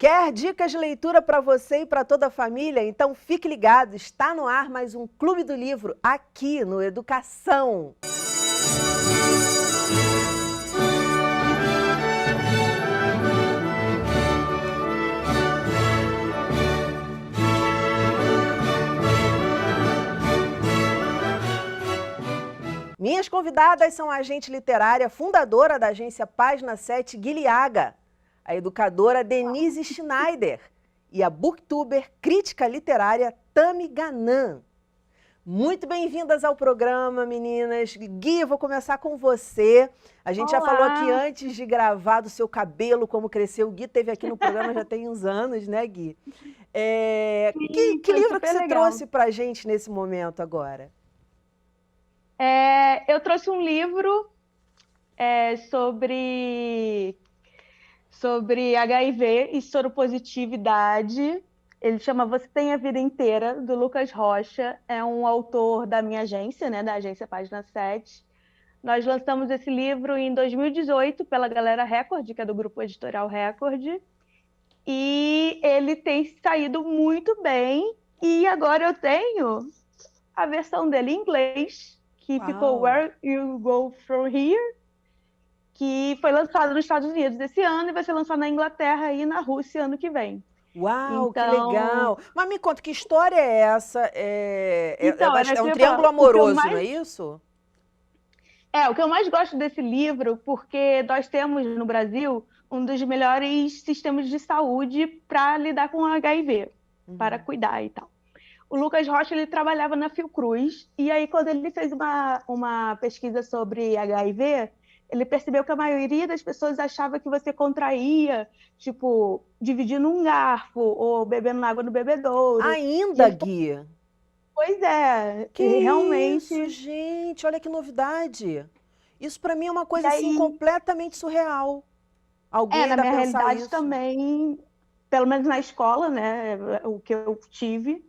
Quer dicas de leitura para você e para toda a família? Então fique ligado, está no ar mais um Clube do Livro, aqui no Educação. Minhas convidadas são a agente literária, fundadora da agência Página 7, Guiliaga, a educadora Denise Schneider e a booktuber, crítica literária Tami Ganan. Muito bem-vindas ao programa, meninas. Gui, vou começar com você. A gente já falou aqui antes de gravar do seu cabelo, como cresceu. O Gui esteve aqui no programa já tem uns anos, né, Gui? Que livro que você trouxe para a gente nesse momento agora? Eu trouxe um livro sobre HIV e soropositividade. Ele chama Você Tem a Vida Inteira, do Lucas Rocha. É um autor da minha agência, né, da agência Página 7. Nós lançamos esse livro em 2018 pela Galera Record, que é do grupo editorial Record. E ele tem saído muito bem. E agora eu tenho a versão dele em inglês, que ficou Where You Go From Here, que foi lançado nos Estados Unidos esse ano e vai ser lançado na Inglaterra e na Rússia ano que vem. Uau, então, que legal! Mas me conta, que história é essa? É um triângulo amoroso, não é isso? O que eu mais gosto desse livro, porque nós temos no Brasil um dos melhores sistemas de saúde para lidar com HIV, para cuidar e tal. O Lucas Rocha, ele trabalhava na Fiocruz, e aí quando ele fez uma pesquisa sobre HIV, ele percebeu que a maioria das pessoas achava que você contraía, tipo, dividindo um garfo ou bebendo água no bebedouro. Ainda, Gui? Pois é. Que realmente... isso, gente, olha que novidade. Isso para mim é uma coisa assim completamente surreal. Alguém na minha realidade isso? Também, pelo menos na escola, né, o que eu tive,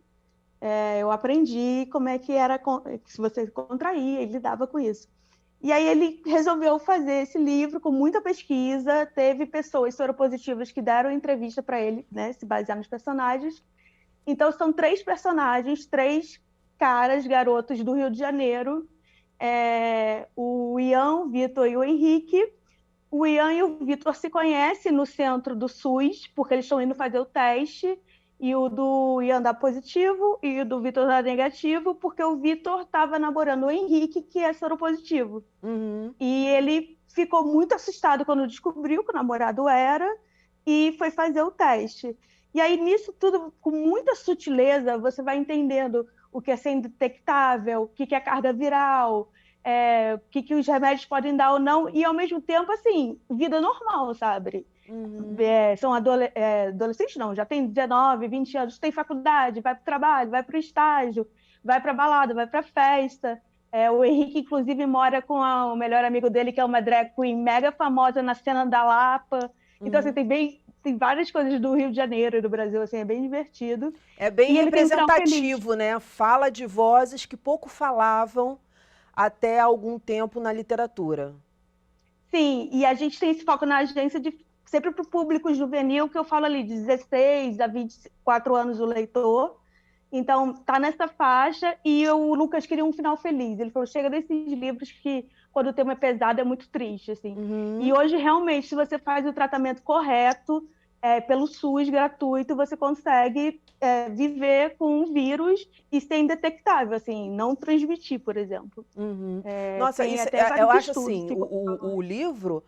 eu aprendi como é que era, se você contraía, ele lidava com isso. E aí ele resolveu fazer esse livro com muita pesquisa, teve pessoas soropositivas que deram entrevista para ele, né, se basear nos personagens. Então são 3 personagens, 3 caras, garotos do Rio de Janeiro, o Ian, o Vitor e o Henrique. O Ian e o Vitor se conhecem no centro do SUS, porque eles estão indo fazer o teste, e o do Ian dá positivo e o do Vitor dá negativo, porque o Vitor estava namorando o Henrique, que é soropositivo. E ele ficou muito assustado quando descobriu que o namorado era e foi fazer o teste. E aí, nisso tudo, com muita sutileza, você vai entendendo o que é ser indetectável, o que é carga viral, o que os remédios podem dar ou não, e ao mesmo tempo, assim, vida normal, sabe? São adolescentes, não, já tem 19, 20 anos, tem faculdade, vai para o trabalho, vai para o estágio, vai para balada, vai para festa. O Henrique, inclusive, mora com o melhor amigo dele, que é uma drag queen mega famosa na cena da Lapa. Então, assim, tem várias coisas do Rio de Janeiro e do Brasil, assim, é bem divertido. É bem representativo, né? Fala de vozes que pouco falavam até algum tempo na literatura. Sim, e a gente tem esse foco na agência sempre para o público juvenil, que eu falo ali, de 16 a 24 anos o leitor. Então, tá nessa faixa, e o Lucas queria um final feliz. Ele falou, chega desses livros que, quando o tema é pesado, é muito triste, assim. E hoje, realmente, se você faz o tratamento correto, pelo SUS gratuito, você consegue viver com um vírus e ser indetectável, assim, não transmitir, por exemplo. Nossa, eu acho assim, o livro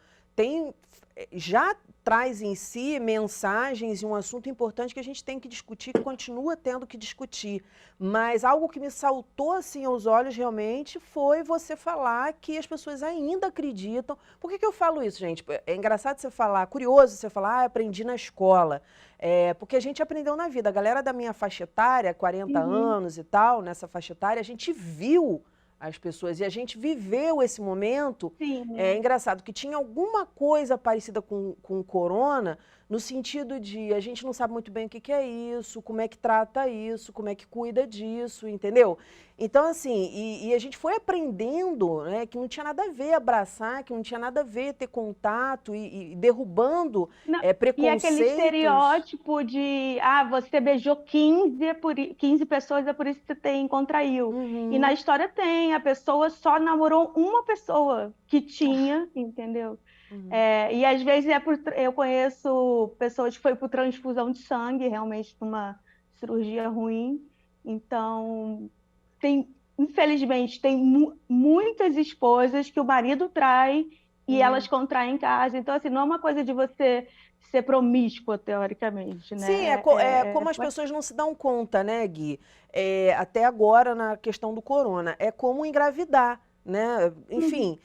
já traz em si mensagens e um assunto importante que a gente tem que discutir, que continua tendo que discutir. Mas algo que me saltou assim aos olhos realmente foi você falar que as pessoas ainda acreditam. Por que eu falo isso, gente? É engraçado você falar, curioso você falar, aprendi na escola. Porque a gente aprendeu na vida. A galera da minha faixa etária, 40 anos e tal, nessa faixa etária, a gente viu as pessoas, e a gente viveu esse momento. É engraçado que tinha alguma coisa parecida com o corona no sentido de a gente não sabe muito bem o que que é isso, como é que trata isso, como é que cuida disso, entendeu? Então, assim, e a gente foi aprendendo, né, que não tinha nada a ver abraçar, que não tinha nada a ver ter contato e derrubando Não, e aquele preconceitos. estereótipo de, você beijou 15, 15 pessoas, é por isso que você contraiu. E na Uhum. história tem, a pessoa só namorou uma pessoa que tinha, entendeu? Uhum. E às vezes eu conheço pessoas que foi por transfusão de sangue, realmente numa cirurgia ruim. Então, infelizmente, tem muitas esposas que o marido trai e elas contraem em casa. Então, assim, não é uma coisa de você ser promíscua, teoricamente, Sim, né? é como as pessoas não se dão conta, né, Gui? Até agora, na questão do corona, é como engravidar, né? Enfim,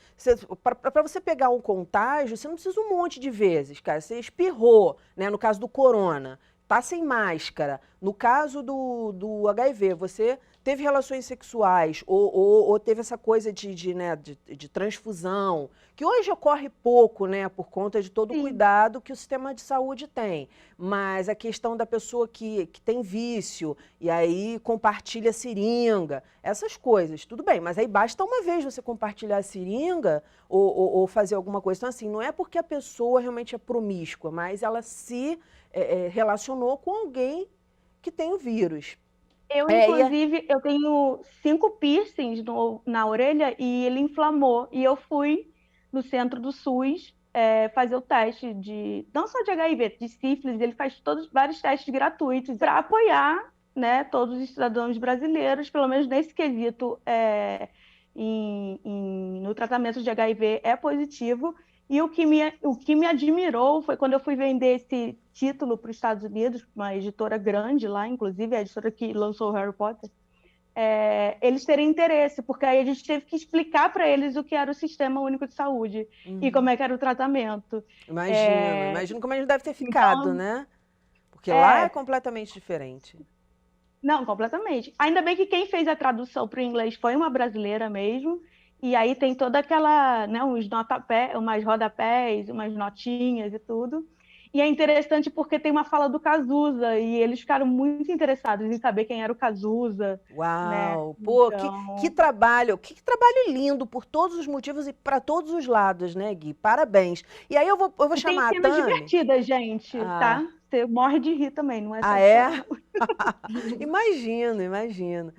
para você pegar um contágio, você não precisa um monte de vezes, cara. Você espirrou, né? No caso do corona, tá sem máscara. No caso do HIV, você teve relações sexuais ou teve essa coisa de transfusão, que hoje ocorre pouco, né, por conta de todo o Sim. cuidado que o sistema de saúde tem. Mas a questão da pessoa que tem vício e aí compartilha seringa, essas coisas, tudo bem, mas aí basta uma vez você compartilhar a seringa ou fazer alguma coisa. Então, assim, não é porque a pessoa realmente é promíscua, mas ela se relacionou com alguém que tem o vírus. Inclusive, eu tenho 5 piercings na orelha e ele inflamou. E eu fui no centro do SUS fazer o teste não só de HIV, de sífilis. Ele faz vários testes gratuitos para apoiar, né, todos os cidadãos brasileiros, pelo menos nesse quesito, no tratamento de HIV é positivo. E o que me admirou foi quando eu fui vender esse título para os Estados Unidos, uma editora grande lá, inclusive, a editora que lançou o Harry Potter, eles terem interesse, porque aí a gente teve que explicar para eles o que era o Sistema Único de Saúde e como é que era o tratamento. Imagino como a gente deve ter ficado, Então, né? Porque lá é completamente diferente. não, completamente. Ainda bem que quem fez a tradução para o inglês foi uma brasileira mesmo, e aí tem toda aquela, né, umas rodapés, umas notinhas e tudo. E é interessante porque tem uma fala do Cazuza, e eles ficaram muito interessados em saber quem era o Cazuza, né? Uau! Pô, que Então, trabalho, que trabalho lindo por todos os motivos e para todos os lados, né, Gui? Parabéns. E aí eu vou e tem chamar a cenas Tami. divertidas, gente, Ah, tá? Você morre de rir também, não é só ah, de chorar, é? não. Imagino, imagino.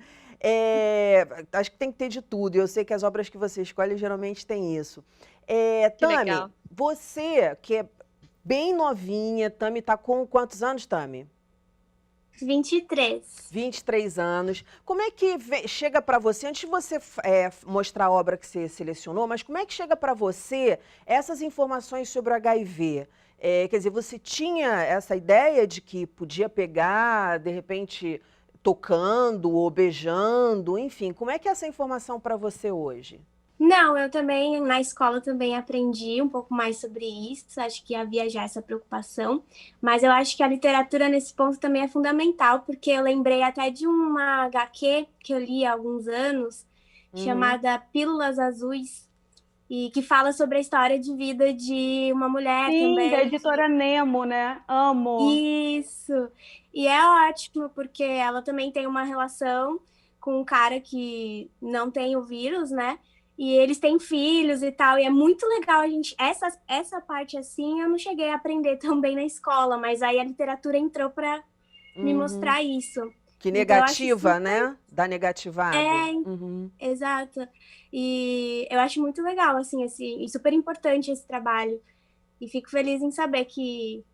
Acho que tem que ter de tudo. Eu sei que as obras que você escolhe geralmente têm isso. Que Tami, legal. você que é bem novinha, Tami tá com quantos anos, Tami? 23. 23 anos. Como é que chega para você, antes de você mostrar a obra que você selecionou, mas como é que chega para você essas informações sobre o HIV? Quer dizer, você tinha essa ideia de que podia pegar, de repente, tocando ou beijando, enfim, como é que é essa informação para você hoje? Não, eu também, na escola também aprendi um pouco mais sobre isso, acho que havia já essa preocupação, mas eu acho que a literatura nesse ponto também é fundamental, porque eu lembrei até de uma HQ que eu li há alguns anos, Uhum. chamada Pílulas Azuis, e que fala sobre a história de vida de uma mulher Sim, da também. editora Nemo, né? Amo. Isso. E é ótimo, porque ela também tem uma relação com um cara que não tem o vírus, né? E eles têm filhos e tal, e é muito legal a gente. Essa parte assim eu não cheguei a aprender tão bem na escola, mas aí a literatura entrou para me Uhum. mostrar isso. Que Então eu acho negativa, super. né? Dá negativado. É, Uhum. exato. E eu acho muito legal, assim, e super importante esse trabalho. E fico feliz em saber que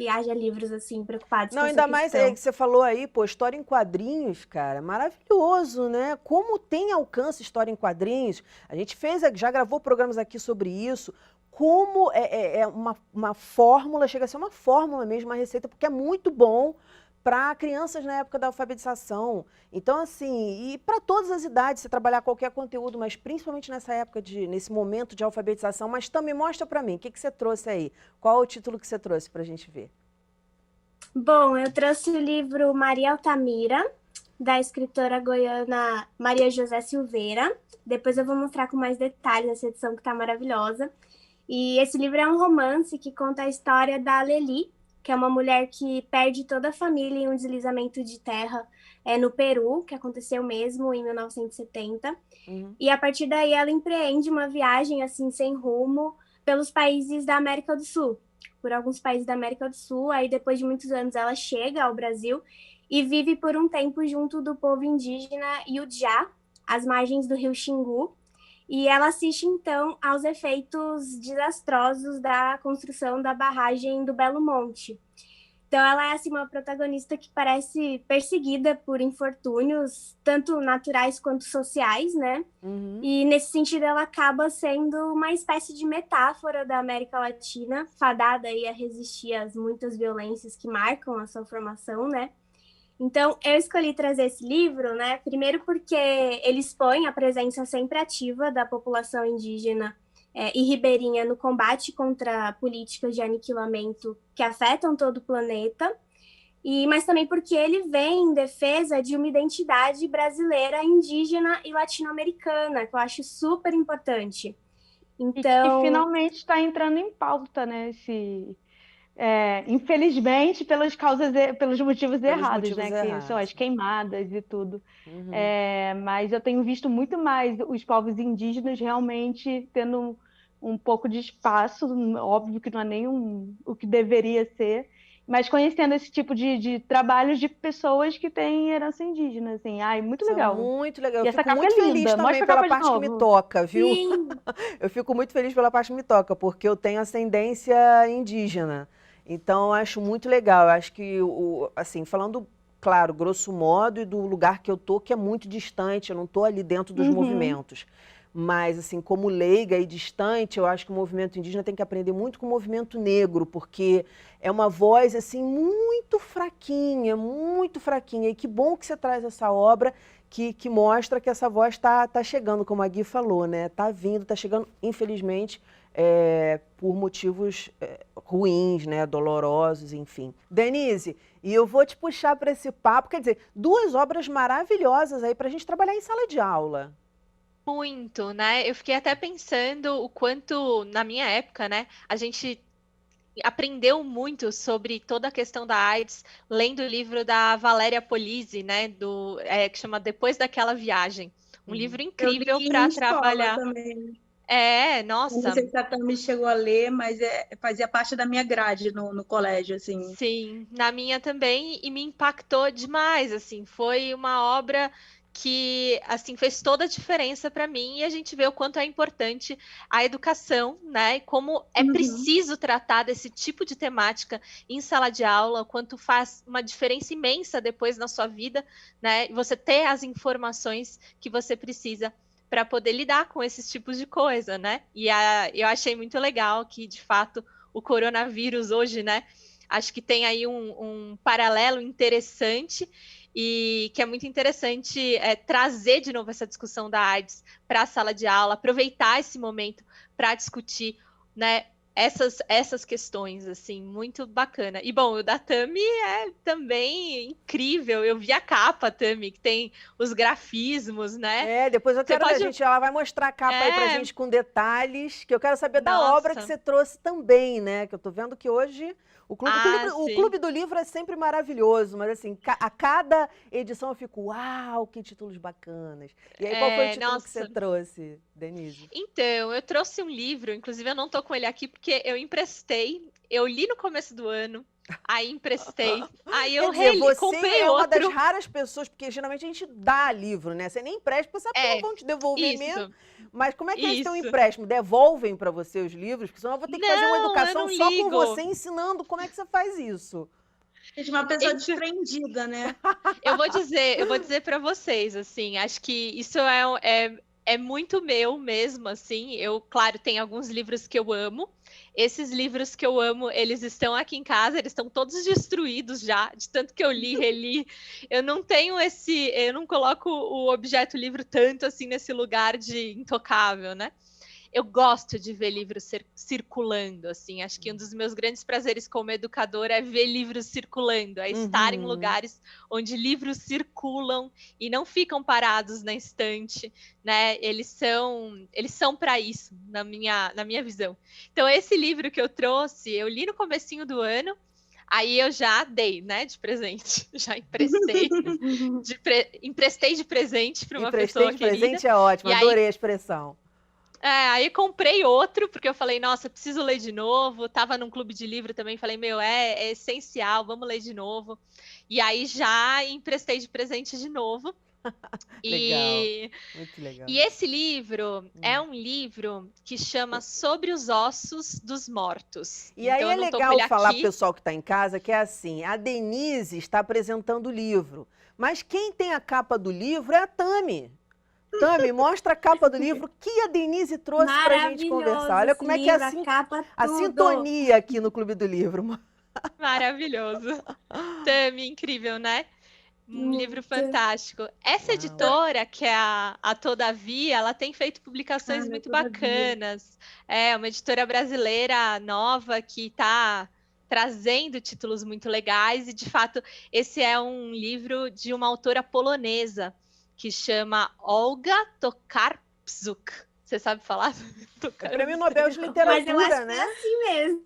haja livros assim preocupados Não, com essa ainda mais que questão. você falou aí, pô, história em quadrinhos, cara, maravilhoso, né? Como tem alcance história em quadrinhos? A gente já gravou programas aqui sobre isso. Como é uma fórmula, chega a ser uma fórmula mesmo, uma receita, porque é muito bom para crianças na época da alfabetização. Então, assim, e para todas as idades, você trabalhar qualquer conteúdo, mas principalmente nessa época, nesse momento de alfabetização. Mas também mostra para mim, o que você trouxe aí? Qual é o título que você trouxe para a gente ver? Bom, eu trouxe o livro Maria Altamira, da escritora goiana Maria José Silveira. Depois eu vou mostrar com mais detalhes essa edição que está maravilhosa. E esse livro é um romance que conta a história da Leli, que é uma mulher que perde toda a família em um deslizamento de terra no Peru, que aconteceu mesmo em 1970. E a partir daí ela empreende uma viagem assim sem rumo pelos países da América do Sul, por alguns países da América do Sul. Aí depois de muitos anos ela chega ao Brasil e vive por um tempo junto do povo indígena Yujá, às margens do rio Xingu. E ela assiste, então, aos efeitos desastrosos da construção da barragem do Belo Monte. Então, ela é assim, uma protagonista que parece perseguida por infortúnios, tanto naturais quanto sociais, né? E, nesse sentido, ela acaba sendo uma espécie de metáfora da América Latina, fadada aí a resistir às muitas violências que marcam a sua formação, né? Então, eu escolhi trazer esse livro, né? Primeiro porque ele expõe a presença sempre ativa da população indígena e ribeirinha no combate contra políticas de aniquilamento que afetam todo o planeta, mas também porque ele vem em defesa de uma identidade brasileira, indígena e latino-americana, que eu acho super importante. Então... E finalmente está entrando em pauta, né? Infelizmente, pelos motivos errados, né? Que são as queimadas e tudo. Mas eu tenho visto muito mais os povos indígenas realmente tendo um pouco de espaço, óbvio que não é nem o que deveria ser, mas conhecendo esse tipo de trabalhos de pessoas que têm herança indígena, assim. Ai, muito legal. Muito legal. E Eu fico muito feliz também pela parte que me toca, viu? Sim. Eu fico muito feliz pela parte que me toca, porque eu tenho ascendência indígena. Então, eu acho muito legal. Eu acho que, assim, falando, claro, grosso modo, e do lugar que eu tô, que é muito distante, eu não tô ali dentro dos movimentos. Mas, assim, como leiga e distante, eu acho que o movimento indígena tem que aprender muito com o movimento negro, porque é uma voz, assim, muito fraquinha, muito fraquinha. E que bom que você traz essa obra que mostra que essa voz tá chegando, como a Gui falou, né? Tá vindo, tá chegando, infelizmente, por motivos ruins, né? Dolorosos, enfim. Denise, e eu vou te puxar para esse papo, quer dizer, 2 obras maravilhosas aí para a gente trabalhar em sala de aula. Muito, né? Eu fiquei até pensando o quanto, na minha época, né, a gente aprendeu muito sobre toda a questão da AIDS lendo o livro da Valéria Polizzi, né, que chama Depois daquela Viagem. Um livro incrível para trabalhar. Também. Nossa. Não sei se a Tami chegou a ler, mas fazia parte da minha grade no colégio, assim. Sim, na minha também, e me impactou demais, assim, foi uma obra que, assim, fez toda a diferença para mim, e a gente vê o quanto é importante a educação, né, e como é preciso tratar desse tipo de temática em sala de aula, o quanto faz uma diferença imensa depois na sua vida, né, e você ter as informações que você precisa para poder lidar com esses tipos de coisa, né, e eu achei muito legal que, de fato, o coronavírus hoje, né, acho que tem aí um paralelo interessante, e que é muito interessante trazer de novo essa discussão da AIDS para a sala de aula, aproveitar esse momento para discutir, né, essas questões, assim, muito bacana. E, bom, o da Tami é também incrível. Eu vi a capa, Tami, que tem os grafismos, né? Depois eu quero ela vai mostrar a capa aí pra gente com detalhes, que eu quero saber da obra que você trouxe também, né? Que eu tô vendo que hoje o Clube do Livro é sempre maravilhoso, mas assim, a cada edição eu fico, uau, que títulos bacanas. E aí, qual foi o título que você trouxe, Denise? Então, eu trouxe um livro, inclusive eu não tô com ele aqui porque eu emprestei, eu li no começo do ano, aí emprestei, aí eu comprei é uma outro. das raras pessoas, porque geralmente a gente dá livro, né? Você nem empresta, porque sabe que não vão te devolver mesmo. Mas como é que é esse teu empréstimo? Devolvem para você os livros? Porque senão eu vou ter que fazer uma educação só com você, ensinando como é que você faz isso. Gente, uma pessoa desprendida, né? Eu vou dizer para vocês, assim, acho que isso é muito meu mesmo, assim. Eu, claro, tem alguns livros que eu amo. Esses livros que eu amo, eles estão aqui em casa, eles estão todos destruídos já, de tanto que eu li, reli. Eu não tenho eu não coloco o objeto livro tanto assim nesse lugar de intocável, né? Eu gosto de ver livros circulando, assim. Acho que um dos meus grandes prazeres como educadora é ver livros circulando, é estar em lugares onde livros circulam e não ficam parados na estante, né? Eles são para isso, na minha visão. Então, esse livro que eu trouxe, eu li no comecinho do ano, Aí eu já dei, né, de presente. Já emprestei. Emprestei de presente para uma pessoa querida. Emprestei de presente é ótimo, adorei a expressão. Aí comprei outro, porque eu falei, nossa, preciso ler de novo. Tava num clube de livro também, falei, meu, é essencial, vamos ler de novo. E aí já emprestei de presente de novo. Legal, muito legal. E esse livro é um livro que chama Sobre os Ossos dos Mortos. E aí é legal falar para o pessoal que está em casa que é assim, a Denise está apresentando o livro, mas quem tem a capa do livro é a Tami. Tami, mostra a capa do livro que a Denise trouxe para a gente conversar. Olha como é que é a sintonia aqui no Clube do Livro. Maravilhoso. Tami, incrível, né? Um livro fantástico. Essa editora, que é a Todavia, ela tem feito publicações muito bacanas. É uma editora brasileira nova que está trazendo títulos muito legais. E, de fato, esse é um livro de uma autora polonesa que chama Olga Tokarczuk. Você sabe falar? É Prêmio Nobel de Literatura, Mas eu acho né? que é assim mesmo.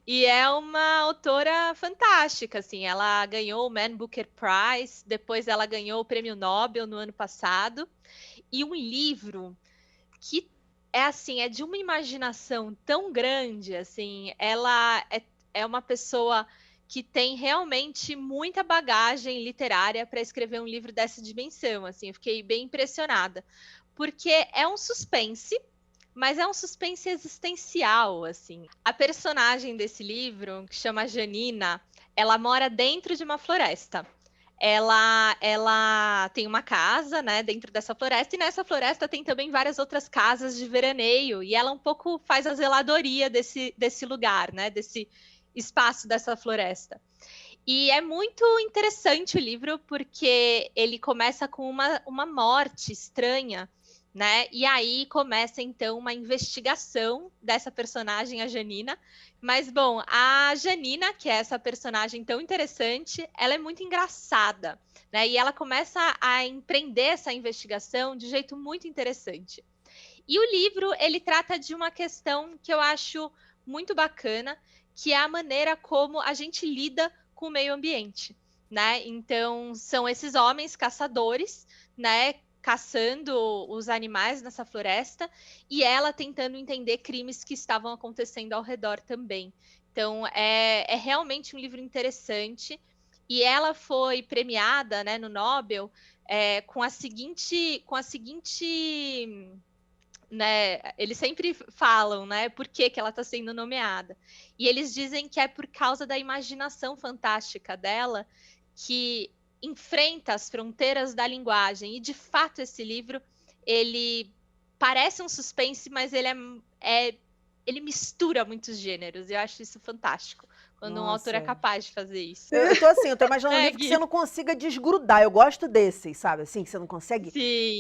E é uma autora fantástica, assim, ela ganhou o Man Booker Prize, depois ela ganhou o Prêmio Nobel no ano passado, e um livro que é assim, é de uma imaginação tão grande, assim, ela é uma pessoa que tem realmente muita bagagem literária para escrever um livro dessa dimensão, assim, eu fiquei bem impressionada, porque é um suspense, mas é um suspense existencial, assim. A personagem desse livro, que chama Janina, ela mora dentro de uma floresta. Ela tem uma casa, né, dentro dessa floresta, e nessa floresta tem também várias outras casas de veraneio, e ela um pouco faz a zeladoria desse lugar, né, desse espaço dessa floresta. E é muito interessante o livro, porque ele começa com uma morte estranha, né? E aí começa, então, uma investigação dessa personagem, a Janina. Mas, bom, a Janina, que é essa personagem tão interessante, ela é muito engraçada, né? E ela começa a empreender essa investigação de um jeito muito interessante. E o livro, ele trata de uma questão que eu acho muito bacana, que é a maneira como a gente lida com o meio ambiente, né? Então, são esses homens caçadores, né? Caçando os animais nessa floresta e ela tentando entender crimes que estavam acontecendo ao redor também. Então, é realmente um livro interessante. E ela foi premiada, né, no Nobel com a seguinte né, eles sempre falam, né, por que ela está sendo nomeada. E eles dizem que é por causa da imaginação fantástica dela que enfrenta as fronteiras da linguagem. E, de fato, esse livro, ele parece um suspense, mas ele mistura muitos gêneros. Eu acho isso fantástico, quando um autor é capaz de fazer isso. Eu tô imaginando um livro que você não consiga desgrudar. Eu gosto desses, sabe? Assim, que você não consegue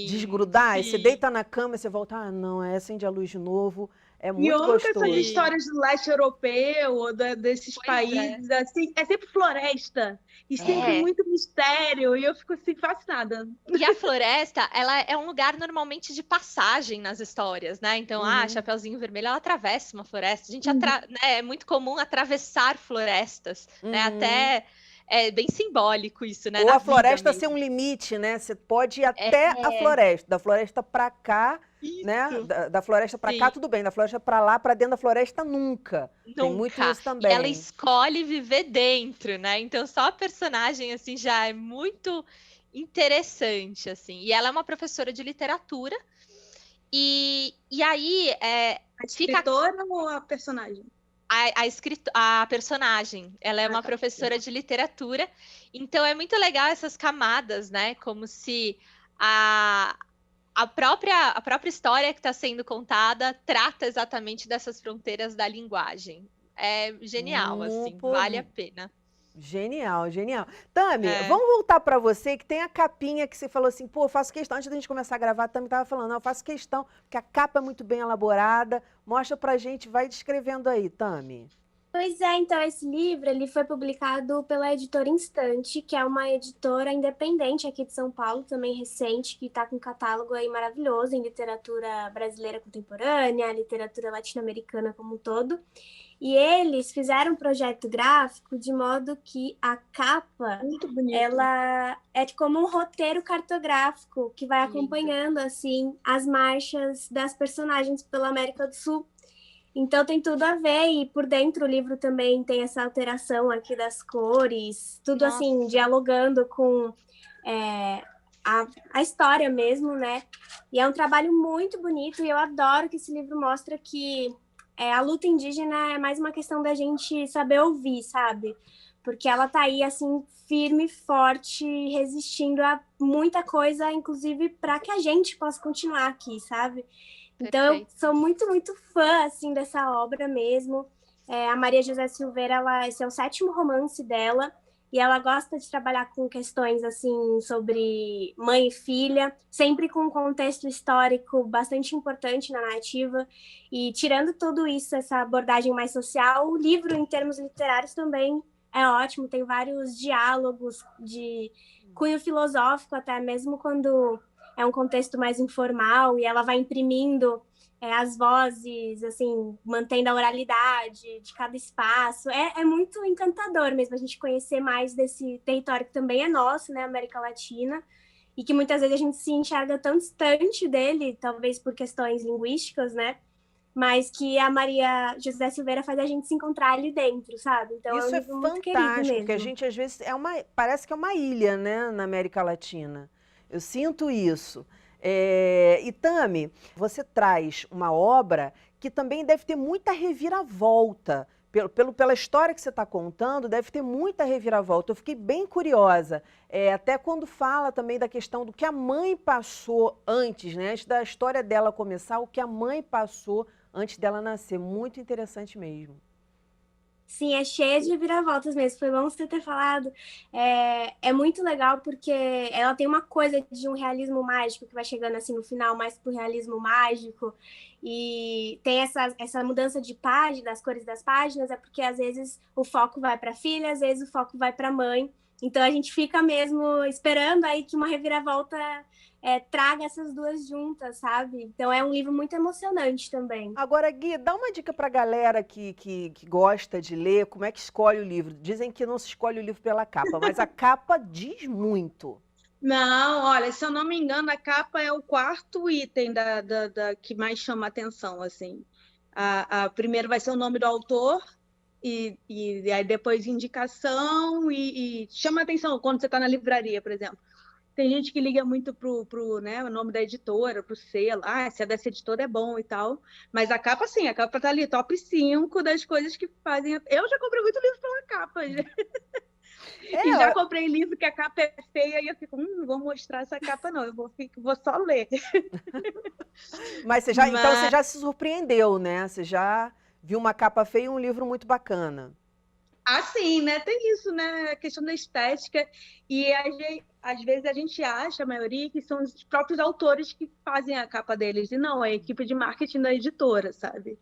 desgrudar. Sim. E você deita na cama e você volta, não, acende a luz de novo. É muito gostoso. Essas histórias do leste europeu, ou desses países, assim, é sempre floresta. E sempre muito mistério. E eu fico assim, fascinada. E a floresta, ela é um lugar normalmente de passagem nas histórias, né? Então, Chapeuzinho Vermelho, ela atravessa uma floresta. A gente né, é muito comum atravessar florestas, né? Até é bem simbólico isso, né? Ou a floresta ser um limite, né? Você pode ir até a floresta. Da floresta para cá, né? Da floresta para cá, tudo bem. Da floresta para lá, para dentro da floresta, nunca. Tem muito isso também. E ela escolhe viver dentro, né? Então, só a personagem, assim, já é muito interessante, assim. E ela é uma professora de literatura. E aí... a escritora ou a personagem? A personagem, ela é uma professora de literatura, então é muito legal essas camadas, né? Como se a própria história que está sendo contada trata exatamente dessas fronteiras da linguagem. É genial, assim, vale a pena. Genial, genial. Tami, vamos voltar para você, que tem a capinha que você falou assim, pô, eu faço questão, antes da gente começar a gravar, a Tami estava falando, eu faço questão, porque a capa é muito bem elaborada. Mostra pra gente, vai descrevendo aí, Tami. Pois é, então esse livro ele foi publicado pela Editora Instante, que é uma editora independente aqui de São Paulo, também recente, que está com um catálogo aí maravilhoso em literatura brasileira contemporânea, literatura latino-americana como um todo. E eles fizeram um projeto gráfico de modo que a capa, ela é como um roteiro cartográfico que vai acompanhando assim as marchas das personagens pela América do Sul. Então tem tudo a ver, e por dentro o livro também tem essa alteração aqui das cores, tudo assim, dialogando com a história mesmo, né? E é um trabalho muito bonito, e eu adoro que esse livro mostra que a luta indígena é mais uma questão da gente saber ouvir, sabe? Porque ela tá aí, assim, firme, forte, resistindo a muita coisa, inclusive para que a gente possa continuar aqui, sabe? Então, eu sou muito, muito fã, assim, dessa obra mesmo. A Maria José Silveira, esse é o 7º romance dela, e ela gosta de trabalhar com questões, assim, sobre mãe e filha, sempre com um contexto histórico bastante importante na narrativa, e tirando tudo isso, essa abordagem mais social, o livro, em termos literários, também é ótimo, tem vários diálogos de cunho filosófico, até mesmo quando é um contexto mais informal, e ela vai imprimindo as vozes, assim, mantendo a oralidade de cada espaço. É muito encantador mesmo a gente conhecer mais desse território que também é nosso, né, América Latina, e que muitas vezes a gente se enxerga tão distante dele, talvez por questões linguísticas, né, mas que a Maria José Silveira faz a gente se encontrar ali dentro, sabe? Então isso é um livro muito querido mesmo. Porque a gente, às vezes, parece que é uma ilha, né, na América Latina. Eu sinto isso. E Tami, você traz uma obra que também deve ter muita reviravolta. Pela história que você está contando, deve ter muita reviravolta. Eu fiquei bem curiosa, até quando fala também da questão do que a mãe passou antes, né? Antes da história dela começar, o que a mãe passou antes dela nascer. Muito interessante mesmo. Sim, é cheia de reviravoltas mesmo. Foi bom você ter falado. É muito legal porque ela tem uma coisa de um realismo mágico que vai chegando assim no final, mais pro realismo mágico. E tem essa mudança de página, das cores das páginas, é porque às vezes o foco vai para a filha, às vezes o foco vai para a mãe. Então a gente fica mesmo esperando aí que uma reviravolta traga essas duas juntas, sabe? Então é um livro muito emocionante também. Agora, Gui, dá uma dica para a galera que gosta de ler, como é que escolhe o livro. Dizem que não se escolhe o livro pela capa, mas a capa diz muito. Não, olha, se eu não me engano, a capa é o 4º item que mais chama a atenção, assim. Primeiro vai ser o nome do autor, e aí depois indicação, e chama a atenção quando você está na livraria, por exemplo. Tem gente que liga muito pro né, o nome da editora, pro selo, se é dessa editora é bom e tal, mas a capa, sim, a capa tá ali, top 5 das coisas que fazem... Eu já comprei muito livro pela capa, e já comprei livro que a capa é feia, e eu fico, não vou mostrar essa capa não, eu vou só ler. Mas então você já se surpreendeu, né? Você já viu uma capa feia e um livro muito bacana. Sim, né? Tem isso, né? A questão da estética. E às vezes a gente acha, a maioria, que são os próprios autores que fazem a capa deles. E não, é a equipe de marketing da editora, sabe?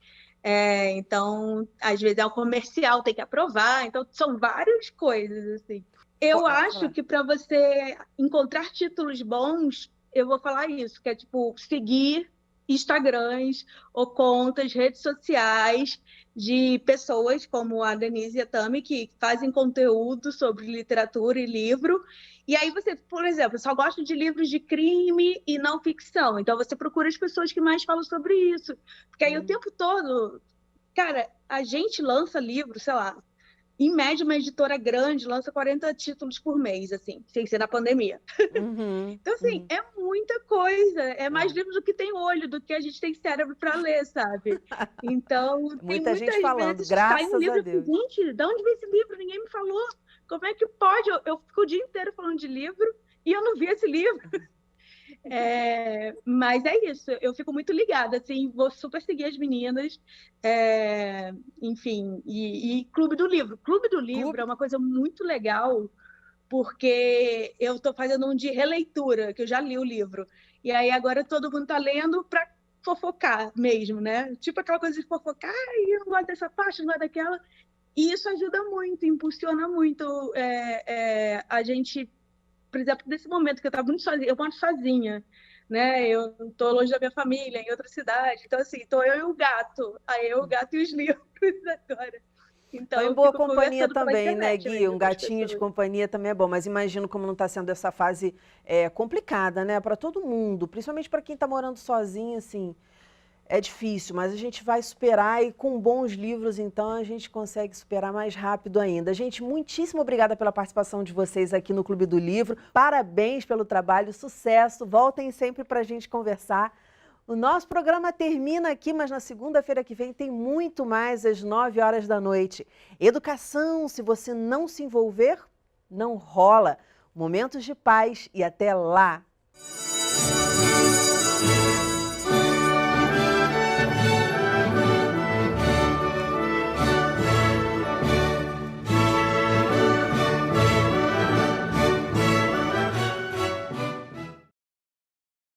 Então, às vezes é um comercial, tem que aprovar. Então, são várias coisas, assim. Eu acho que para você encontrar títulos bons, eu vou falar isso, que é tipo, seguir Instagrams ou contas, redes sociais de pessoas como a Denise e a Tami, que fazem conteúdo sobre literatura e livro. E aí você, por exemplo, só gosta de livros de crime e não ficção. Então você procura as pessoas que mais falam sobre isso. Porque aí o tempo todo... Cara, a gente lança livro, sei lá, em média, uma editora grande lança 40 títulos por mês, assim, sem ser na pandemia. Então, assim, é muita coisa. É mais livro do que tem olho, do que a gente tem cérebro para ler, sabe? Então, muita gente falando, graças a Deus. Gente, de onde veio esse livro? Ninguém me falou. Como é que pode? Eu fico o dia inteiro falando de livro e eu não vi esse livro. Mas é isso, eu fico muito ligada, assim, vou super seguir as meninas, enfim, e Clube do Livro. Clube do Livro é uma coisa muito legal, porque eu estou fazendo um de releitura, que eu já li o livro, e aí agora todo mundo está lendo para fofocar mesmo, né? Tipo aquela coisa de fofocar, eu não gosto dessa parte, não gosto daquela. E isso ajuda muito, impulsiona muito a gente, por exemplo, nesse momento que eu estava muito sozinha, eu moro sozinha, né? Eu estou longe da minha família, em outra cidade, então assim, estou eu e o gato, aí eu, o gato e os livros agora. Então, em boa companhia também, né, Gui? Um gatinho de companhia também é bom, mas imagino como não está sendo essa fase complicada, né? Para todo mundo, principalmente para quem está morando sozinho, assim, é difícil, mas a gente vai superar e com bons livros, então, a gente consegue superar mais rápido ainda. Gente, muitíssimo obrigada pela participação de vocês aqui no Clube do Livro. Parabéns pelo trabalho, sucesso. Voltem sempre para a gente conversar. O nosso programa termina aqui, mas na segunda-feira que vem tem muito mais às 9 horas da noite. Educação, se você não se envolver, não rola. Momentos de paz e até lá!